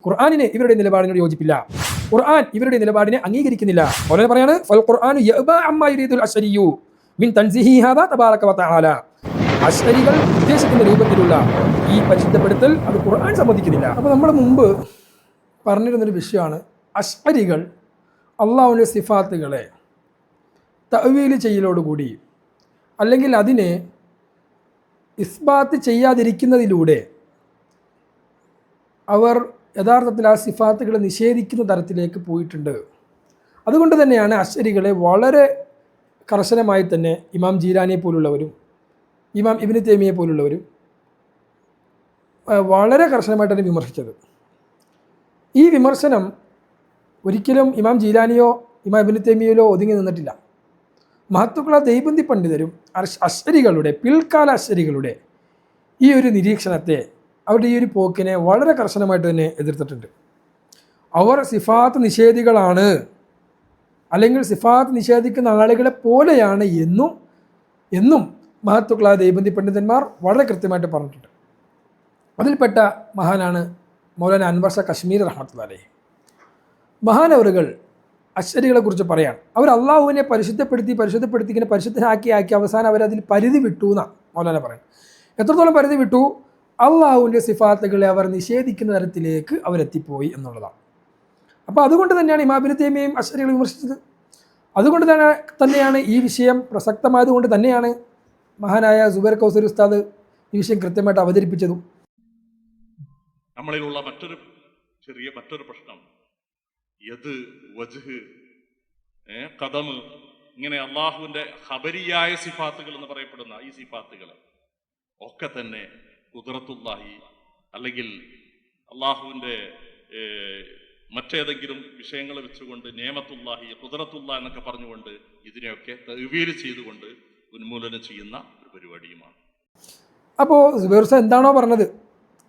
ഖുർആനിന് ഇവരുടെ നിലപാടിനോട് യോജിപ്പില്ല. ഖുർആൻ ഇവരുടെ നിലപാടിനെ അംഗീകരിക്കുന്നില്ല. വളരെ പറയാണ് ഫൽ ഖുർആനു യഅബാ അമ്മാ യുരീദുൽ അശ്അരിയു മിൻ തൻസിഹി ഹാദാ തബാറക വ തആല. അശ്അരികൾ ഉദ്ദേശിക്കുന്ന രൂപത്തിലുള്ള ഈ പരിശുദ്ധപ്പെടുത്തൽ അത് ഖുർആൻ സമ്മതിക്കുന്നില്ല. അപ്പോൾ നമ്മൾ മുമ്പ് പറഞ്ഞിരുന്നൊരു വിഷയമാണ് അശ്അരികൾ അള്ളാഹുവിൻ്റെ സിഫാത്തുകളെ തഅ്വീൽ ചെയ്യലോടുകൂടി അല്ലെങ്കിൽ അതിനെ ഇസ്ബാത്ത് ചെയ്യാതിരിക്കുന്നതിലൂടെ അവർ യഥാർത്ഥത്തിൽ ആ സിഫാത്തുകൾ നിഷേധിക്കുന്ന തരത്തിലേക്ക് പോയിട്ടുണ്ട്. അതുകൊണ്ട് തന്നെയാണ് അശ്അരികളെ വളരെ കർശനമായി തന്നെ ഇമാം ജീലാനിയെ പോലുള്ളവരും ഇമാം ഇബ്നു തൈമിയെ പോലുള്ളവരും വളരെ കർശനമായിട്ട് തന്നെ വിമർശിച്ചത്. ഈ വിമർശനം ഒരിക്കലും ഇമാം ജീലാനിയോ ഇമാം ഇബ്നു തൈമിയയിലോ ഒതുങ്ങി നിന്നിട്ടില്ല. മഹത്തുക്കളായ ദൈബന്തി പണ്ഡിതരും അശ്അരികളുടെ പിൽക്കാല അശ്അരികളുടെ ഈ ഒരു നിരീക്ഷണത്തെ അവരുടെ ഈ ഒരു പോക്കിനെ വളരെ കർശനമായിട്ട് തന്നെ എതിർത്തിട്ടുണ്ട്. അവർ സിഫാത്ത് നിഷേധികളാണ്, അല്ലെങ്കിൽ സിഫാത്ത് നിഷേധിക്കുന്ന ആളുകളെ പോലെയാണ് എന്നും മഹത്തുക്കളായ ദൈബന്തി പണ്ഡിതന്മാർ വളരെ കൃത്യമായിട്ട് പറഞ്ഞിട്ടുണ്ട്. അതിൽപ്പെട്ട മഹാനാണ് മൗലാന അൻവർ ഷാ കശ്മീരി റഹ്മത്തുള്ളാഹി അലൈഹി. മഹാനവറുകൾ അശ്അരികളെ കുറിച്ച് പറയാൻ അവർ അള്ളാഹുവിനെ പരിശുദ്ധപ്പെടുത്തി ഇങ്ങനെ പരിശുദ്ധനാക്കി അവസാനം അവരതിൽ പരിധി വിട്ടു എന്നാണ് മൗലാന പറയുന്നത്. എത്രത്തോളം പരിധി വിട്ടു? അള്ളാഹുവിൻ്റെ സിഫാത്തുകളെ അവർ നിഷേധിക്കുന്ന തരത്തിലേക്ക് അവരെത്തിപ്പോയി എന്നുള്ളതാണ്. അപ്പോൾ അതുകൊണ്ട് തന്നെയാണ് ഇമാം ഇബ്നു തൈമിയയും അശ്അരികളെ വിമർശിച്ചത്. അതുകൊണ്ട് തന്നെയാണ് ഈ വിഷയം പ്രസക്തമായതുകൊണ്ട് തന്നെയാണ് മഹാനായ സുബൈർ കൗസരി ഉസ്താദ് ഈ വിഷയം കൃത്യമായിട്ട് അവതരിപ്പിച്ചതും. നമ്മളിലുള്ള മറ്റൊരു പ്രശ്നം യദ്, വജ്ഹ്, ഖദം, ഇങ്ങനെ അള്ളാഹുവിൻ്റെ ഖബരിയായ സിഫാത്തുകൾ എന്ന് പറയപ്പെടുന്ന ഈ സിഫാത്തുകൾ ഒക്കെ തന്നെ ഖുദ്റത്തുല്ലാഹി അല്ലെങ്കിൽ അള്ളാഹുവിൻ്റെ മറ്റേതെങ്കിലും വിഷയങ്ങൾ വെച്ചുകൊണ്ട് നേമത്തുല്ലാഹി, ഖുദ്റത്തുല്ലാ എന്നൊക്കെ പറഞ്ഞുകൊണ്ട് ഇതിനെയൊക്കെ തഅ്വീൽ ചെയ്തുകൊണ്ട് ഉന്മൂലനം ചെയ്യുന്ന ഒരു പരിപാടിയുമാണ്. അപ്പോൾ സുബൈർ ഉസ്താദ് എന്താണോ പറഞ്ഞത്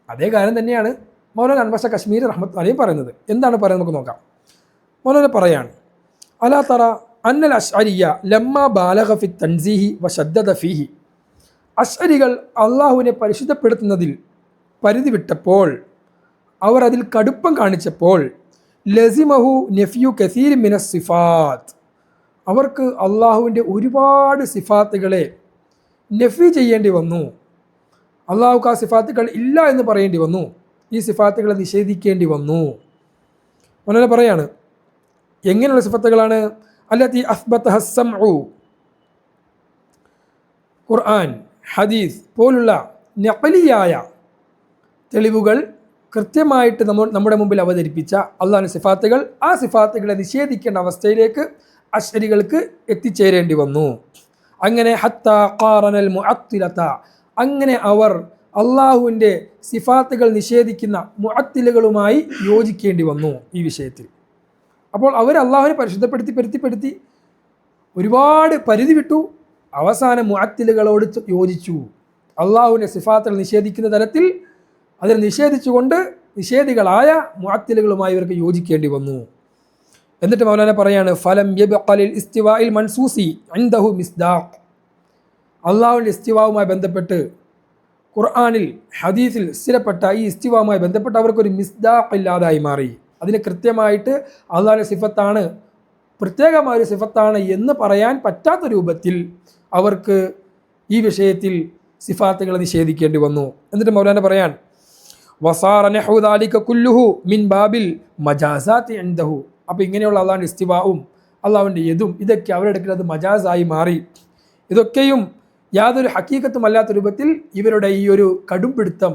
അതേ കാര്യം തന്നെയാണ് മൗലാന അൻവർ ഷാ കശ്മീരി റഹ്മത്തുള്ളാഹി അലൈഹി പറയുന്നത്. എന്താണ് പറയുന്നത് നമുക്ക് നോക്കാം. മൗലാന പറയാണ്, അലാ തറ അന്നൽ അശ്അരിയ്യ ലമ്മാ ബാലഗ ഫി തൻസീഹി വശദ്ദദ ഫീഹി. അശ്അരികൾ അള്ളാഹുവിനെ പരിശുദ്ധപ്പെടുത്തുന്നതിൽ പരിധി വിട്ടപ്പോൾ, അവർ അതിൽ കടുപ്പം കാണിച്ചപ്പോൾ, ലസിമഹു നഫ്യു കസീർ മിനസ് സിഫാത്ത്, അവർക്ക് അള്ളാഹുവിൻ്റെ ഒരുപാട് സിഫാത്തുകളെ നഫി ചെയ്യേണ്ടി വന്നു. അള്ളാഹുക്ക് ആ സിഫാത്തുകൾ ഇല്ല എന്ന് പറയേണ്ടി വന്നു. ഈ സിഫാത്തുകളെ നിഷേധിക്കേണ്ടി വന്നു. അങ്ങനെ പറയാണ്, എങ്ങനെയുള്ള സിഫത്തുകളാണ്? അല്ലത്തി അസ്ബതഹ സമഉ, ഖുർആൻ, ഹദീസ് പോലുള്ള നഖലിയായ തെളിവുകൾ കൃത്യമായിട്ട് നമ്മുടെ മുമ്പിൽ അവതരിപ്പിച്ച അള്ളാഹുവിൻ്റെ സിഫാത്തുകൾ, ആ സിഫാത്തുകളെ നിഷേധിക്കേണ്ട അവസ്ഥയിലേക്ക് അശ്അരികൾക്ക് എത്തിച്ചേരേണ്ടി വന്നു. അങ്ങനെ ഹത്താ ഖാറനൽ മുഅത്തിലത, അങ്ങനെ അവർ അള്ളാഹുവിൻ്റെ സിഫാത്തുകൾ നിഷേധിക്കുന്ന മുഅത്തിലുകളുമായി യോജിക്കേണ്ടി വന്നു ഈ വിഷയത്തിൽ. അപ്പോൾ അവർ അള്ളാഹുവിനെ പരിശുദ്ധപ്പെടുത്തി ഒരുപാട് പരിധി വിട്ടു. അവസാനം മുഅത്തിലുകളോട് യോജിച്ചു. അള്ളാഹുവിൻ്റെ സിഫാത്തുകൾ നിഷേധിക്കുന്ന തരത്തിൽ അതിൽ നിഷേധിച്ചുകൊണ്ട് നിഷേധികളായ മുഅത്തിലുകളുമായി ഇവർക്ക് യോജിക്കേണ്ടി വന്നു. എന്നിട്ട് മൗലാന പറയാണ്, ഫലം യബ്ഖലിൽ ഇസ്തിവാഇൽ മൻസൂസി ഇൻദഹു മിസ്ദാഖ്, അള്ളാഹുവിൻ്റെ ഇസ്തിവാവുമായി ബന്ധപ്പെട്ട് ഖുർആനിൽ ഹദീസിൽ സ്ഥിരപ്പെട്ട ഈ ഇസ്തിവാവുമായി ബന്ധപ്പെട്ട് അവർക്കൊരു മിസ്ദാഖ് ഇല്ലാതായി മാറി. അതിന് കൃത്യമായിട്ട് അള്ളാഹുവിൻ്റെ സിഫത്താണ്, പ്രത്യേകമായൊരു സിഫത്താണ് എന്ന് പറയാൻ പറ്റാത്ത രൂപത്തിൽ അവർക്ക് ഈ വിഷയത്തിൽ സിഫാത്തുകളെ നിഷേധിക്കേണ്ടി വന്നു. എന്നിട്ട് മൗലാന പറയാൻ, വസാറ നഹു ദാലിക കുല്ലുഹു മിൻ ബാബിൽ മജാസാത്തി ഇൻദഹു, അപ്പോൾ ഇങ്ങനെയുള്ള അള്ളാഹുവിൻ്റെ ഇസ്തിവാവും അള്ളാഹുവിൻ്റെ യദും ഇതൊക്കെ അവരുടെ അടുക്കൽ അത് മജാസായി മാറി. ഇതൊക്കെയും യാതൊരു ഹക്കീക്കത്തും അല്ലാത്ത രൂപത്തിൽ ഇവരുടെ ഈ ഒരു കടുംപിടുത്തം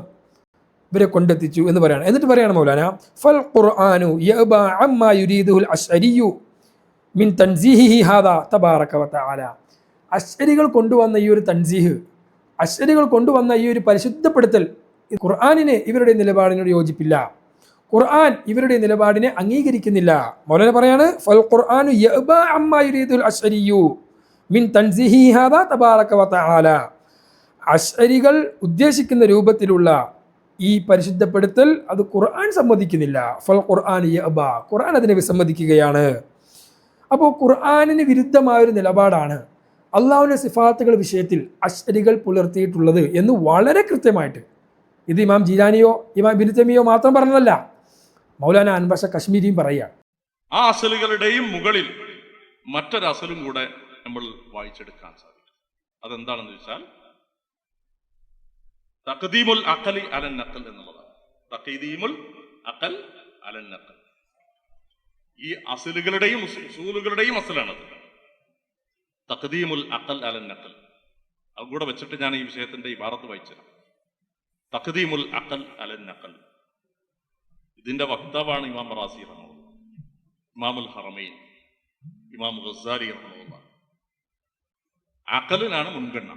ഇവരെ കൊണ്ടെത്തിച്ചു എന്ന് പറയാണ്. എന്നിട്ട് പറയാണ് മൗലാന, ഫൽ ഖുർആനു യഅബാ അമ്മാ യുരീദുൽ അശ്അരിയു മിൻ തൻസീഹിഹി ഹാദാ തബാറക വ തആല. അശ്അരികൾ കൊണ്ടുവന്ന ഈ ഒരു തൻസീഹ്, അശ്അരികൾ കൊണ്ടുവന്ന ഈ ഒരു പരിശുദ്ധപ്പെടുത്തൽ ഖുർആനിന് ഇവരുടെ നിലപാടിനോട് യോജിപ്പില്ല. ഖുർആൻ ഇവരുടെ നിലപാടിനെ അംഗീകരിക്കുന്നില്ല. മൗലാന പറയാണ്, ഫൽ ഖുർആനു യഅബാ അമ്മാ യുരീദുൽ അശ്അരിയു മിൻ തൻസീഹി ഹാദാ തബാറക വ തആല. അശ്അരികൾ ഉദ്ദേശിക്കുന്ന രൂപത്തിലുള്ള ഈ പരിശുദ്ധപ്പെടുത്തൽ അത് ഖുർആൻ സമ്മതിക്കുന്നില്ല. ഫൽ ഖുർആൻ യഅബാ, ഖുർആൻ അതിനെ വിസമ്മതിക്കുകയാണ്. അപ്പോൾ ഖുർആനിന് വിരുദ്ധമായൊരു നിലപാടാണ് അള്ളാഹുവിൻ്റെ സിഫാത്തുകൾ വിഷയത്തിൽ അശ്അരികൾ പുലർത്തിയിട്ടുള്ളത് എന്ന് വളരെ കൃത്യമായിട്ട് ഇത് ഇമാം ജീലാനിയോ ഇമാം ഇബ്നു തൈമിയോ മാത്രം പറഞ്ഞതല്ല, മൗലാന അൻവർ ഷാ കശ്മീരിയും പറയുകയാണ്. ആ അസലുകളുടെയും മുകളിൽ മറ്റൊരു അസലും കൂടെ നമ്മൾ വായിച്ചെടുക്കാൻ സാധിക്കും. അതെന്താണെന്ന് വെച്ചാൽ തഖ്ദീമുൽ അഖലി അലൻ നഖൽ എന്നുള്ളതാണ്. തഖ്ദീമുൽ അഖൽ അലൻ നഖൽ ഈ അസലുകളുടെയും ഉസൂലുകളുടെയും അസലാണത്. തഖ്ദീമുൽ അഖൽ അലൻ നഖൽ അത് കൂടെ വെച്ചിട്ട് ഞാൻ ഈ വിഷയത്തിന്റെ ഇബാറത്ത് വായിച്ചത്. തഖ്ദീമുൽ അഖൽ അലൻ നഖൽ ഇതിന്റെ വക്താവാണ് ഇമാം റാസി റഹ്മത്തുള്ളാഹി, ഇമാമുൽ ഹറമൈൻ, ഇമാം ഗസ്സാലി റഹ്മത്തുള്ളാഹി. അഖലിനാണ് മുൻഗണന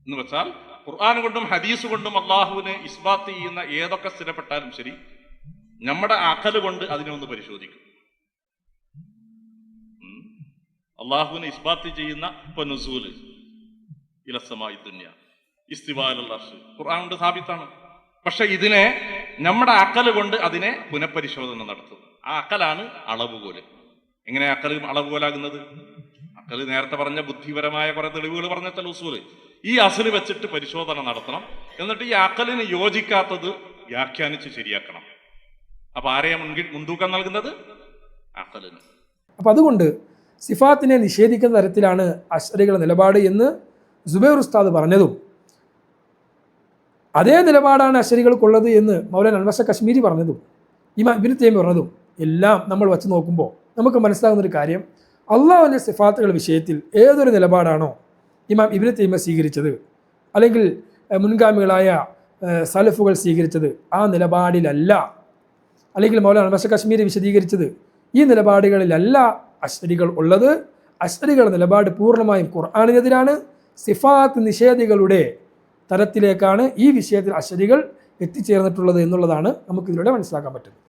എന്ന് വെച്ചാൽ ഖുർആൻ കൊണ്ടും ഹദീസ് കൊണ്ടും അള്ളാഹുവിനെ ഇസ്ബാത്ത് ചെയ്യുന്ന ഏതൊക്കെ സ്ഥിരപ്പെട്ടാലും ശരി, നമ്മുടെ അഖല് കൊണ്ട് അതിനെ ഒന്ന് പരിശോധിക്കും. അള്ളാഹുവിനെ ഇസ്ബാത്ത് ചെയ്യുന്ന ഇപ്പൊ നുസൂല് ഇലസ്സമായി ദുനിയ, ഇസ്തിവാ അലൽ അർശ് ഖുർആൻ കൊണ്ട് സാബിത്താണ്. പക്ഷെ ഇതിനെ നമ്മുടെ അക്കല് കൊണ്ട് അതിനെ പുനഃപരിശോധന നടത്തും. ആ അക്കലാണ് അളവുകോല്. എങ്ങനെ അക്കല് അളവുകോലാകുന്നത്? അക്കല് നേരത്തെ പറഞ്ഞ ബുദ്ധിപരമായ കുറെ തെളിവുകൾ പറഞ്ഞ ഉസൂല് ഈ അസല് വെച്ചിട്ട് പരിശോധന നടത്തണം. എന്നിട്ട് ഈ അക്കലിന് യോജിക്കാത്തത് വ്യാഖ്യാനിച്ച് ശരിയാക്കണം. അപ്പൊ ആരെയാ മുൻതൂക്കം നൽകുന്നത്? അക്കലിന്. അപ്പം അതുകൊണ്ട് സിഫാത്തിനെ നിഷേധിക്കുന്ന തരത്തിലാണ് അശ്അരികളുടെ നിലപാട് എന്ന് സുബൈർ ഉസ്താദ് പറഞ്ഞതും അതേ നിലപാടാണ് അശ്അരികൾക്കുള്ളത് എന്ന് മൗലാന അൻവർ ഷാ കശ്മീരി പറഞ്ഞതും ഇമാം ഇബ്നു തൈമിയ്യ പറഞ്ഞതും എല്ലാം നമ്മൾ വച്ച് നോക്കുമ്പോൾ നമുക്ക് മനസ്സിലാകുന്നൊരു കാര്യം, അള്ളാഹുവിൻ്റെ സിഫാത്തുകളുടെ വിഷയത്തിൽ ഏതൊരു നിലപാടാണോ ഇമാം ഇബ്നു തൈമിയ്യ സ്വീകരിച്ചത്, അല്ലെങ്കിൽ മുൻഗാമികളായ സലഫുകൾ സ്വീകരിച്ചത്, ആ നിലപാടിലല്ല, അല്ലെങ്കിൽ മൗലാന അൻവർ ഷാ കശ്മീരി വിശദീകരിച്ചത്, ഈ നിലപാടുകളിലല്ല അശ്അരികൾ ഉള്ളത്. അശ്അരികളുടെ നിലപാട് പൂർണ്ണമായും ഖുർആനിനെതിരാണ്. സിഫാത്ത് നിഷേധികളുടെ തരത്തിലേക്കാണ് ഈ വിഷയത്തിൽ അശ്അരികൾ എത്തിച്ചേർന്നിട്ടുള്ളത് എന്നുള്ളതാണ് നമുക്കിതിലൂടെ മനസ്സിലാക്കാൻ പറ്റുന്നത്.